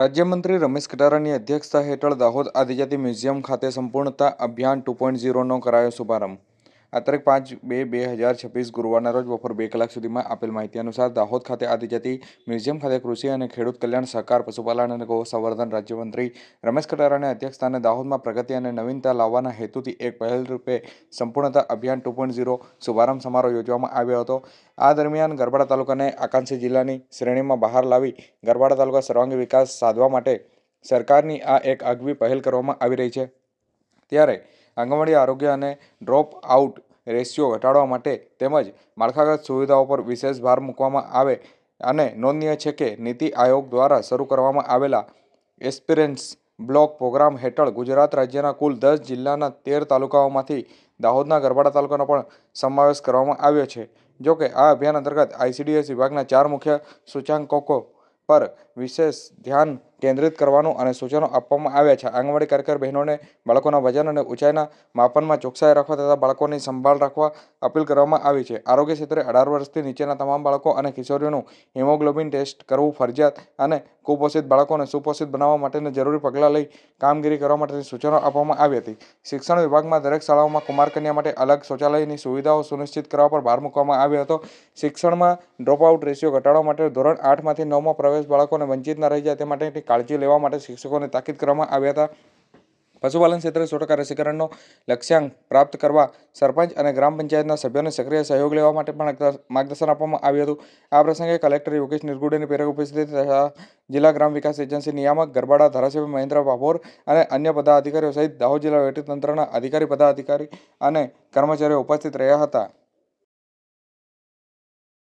રાજ્યમંત્રી રમેશ કટારાની અધ્યક્ષતા હેઠળ દાહોદ આદિજાતિ મ્યુઝિયમ ખાતે સંપૂર્ણતા અભિયાન 2.0નો કરાયો શુભારંભ। આ તારીખ 5/2/2026 ગુરુવારના રોજ બપોર 2 કલાક સુધીમાં આપેલ માહિતી અનુસાર દાહોદ ખાતે આદિજાતિ મ્યુઝિયમ ખાતે કૃષિ અને ખેડૂત કલ્યાણ, સહકાર, પશુપાલન અને ગૌ સંવર્ધન રાજ્યમંત્રી રમેશ કટારાની અધ્યક્ષસ્થાને દાહોદમાં પ્રગતિ અને નવીનતા લાવવાના હેતુથી એક પહેલ રૂપે સંપૂર્ણતા અભિયાન 2.0 શુભારંભ સમારોહ યોજવામાં આવ્યો હતો। આ દરમિયાન ગરબાડા તાલુકાને આકાંક્ષી જિલ્લાની શ્રેણીમાં બહાર લાવી ગરબાડા તાલુકા સર્વાંગી વિકાસ સાધવા માટે સરકારની આ એક આગવી પહેલ કરવામાં આવી રહી છે। ત્યારે આંગણવાડી આરોગ્ય અને ડ્રોપ આઉટ રેશિયો ઘટાડવા માટે તેમજ માળખાગત સુવિધાઓ પર વિશેષ ભાર મૂકવામાં આવે અને નોંધનીય છે કે નીતિ આયોગ દ્વારા શરૂ કરવામાં આવેલા એસ્પિરન્સ બ્લોક પ્રોગ્રામ હેઠળ ગુજરાત રાજ્યના કુલ 10 જિલ્લાના 13 તાલુકાઓમાંથી દાહોદના ગરબાડા તાલુકાનો પણ સમાવેશ કરવામાં આવ્યો છે। જોકે આ અભિયાન અંતર્ગત આઈસીડીએસ વિભાગના 4 મુખ્ય સૂચકાંકો પર વિશેષ ધ્યાન કેન્દ્રિત કરવાનું અને સૂચનો આપવામાં આવ્યા છે। આંગણવાડી કાર્યકર બહેનોને બાળકોના વજન અને ઊંચાઈના માપનમાં ચોકસાઈ રાખવા તથા બાળકોની સંભાળ રાખવા અપીલ કરવામાં આવી છે। આરોગ્ય ક્ષેત્રે 18 વર્ષથી નીચેના તમામ બાળકો અને કિશોરીઓનું હિમોગ્લોબિન ટેસ્ટ કરવું ફરજિયાત અને કુપોષિત બાળકોને સુપોષિત બનાવવા માટેના જરૂરી પગલાં લઈ કામગીરી કરવા માટેની સૂચનો આપવામાં આવી હતી। શિક્ષણ વિભાગમાં દરેક શાળાઓમાં કુમાર કન્યા માટે અલગ શૌચાલયની સુવિધાઓ સુનિશ્ચિત કરવા પર ભાર મૂકવામાં આવ્યો હતો। શિક્ષણમાં ડ્રોપઆઉટ રેશિયો ઘટાડવા માટે ધોરણ 8માંથી 9માં પ્રવેશ બાળકોને વંચિત ન રહી જાય તે માટેની કાળજી લેવા માટે શિક્ષકોને તાકીદ કરવામાં આવ્યા હતા। પશુપાલન ક્ષેત્રે 100% રસીકરણનો લક્ષ્યાંક પ્રાપ્ત કરવા સરપંચ અને ગ્રામ પંચાયતના સભ્યોને સક્રિય સહયોગ લેવા માટે પણ માર્ગદર્શન આપવામાં આવ્યું હતું। આ પ્રસંગે કલેક્ટર યોગેશ નિરગુડેની પ્રેરક ઉપસ્થિતિ તથા જિલ્લા ગ્રામ વિકાસ એજન્સી નિયામક, ગરબાડા ધારાસભ્ય મહેન્દ્ર ભાભોર અને અન્ય પદાધિકારીઓ સહિત દાહોદ જિલ્લા વહીવટીતંત્રના અધિકારી, પદાધિકારી અને કર્મચારીઓ ઉપસ્થિત રહ્યા હતા।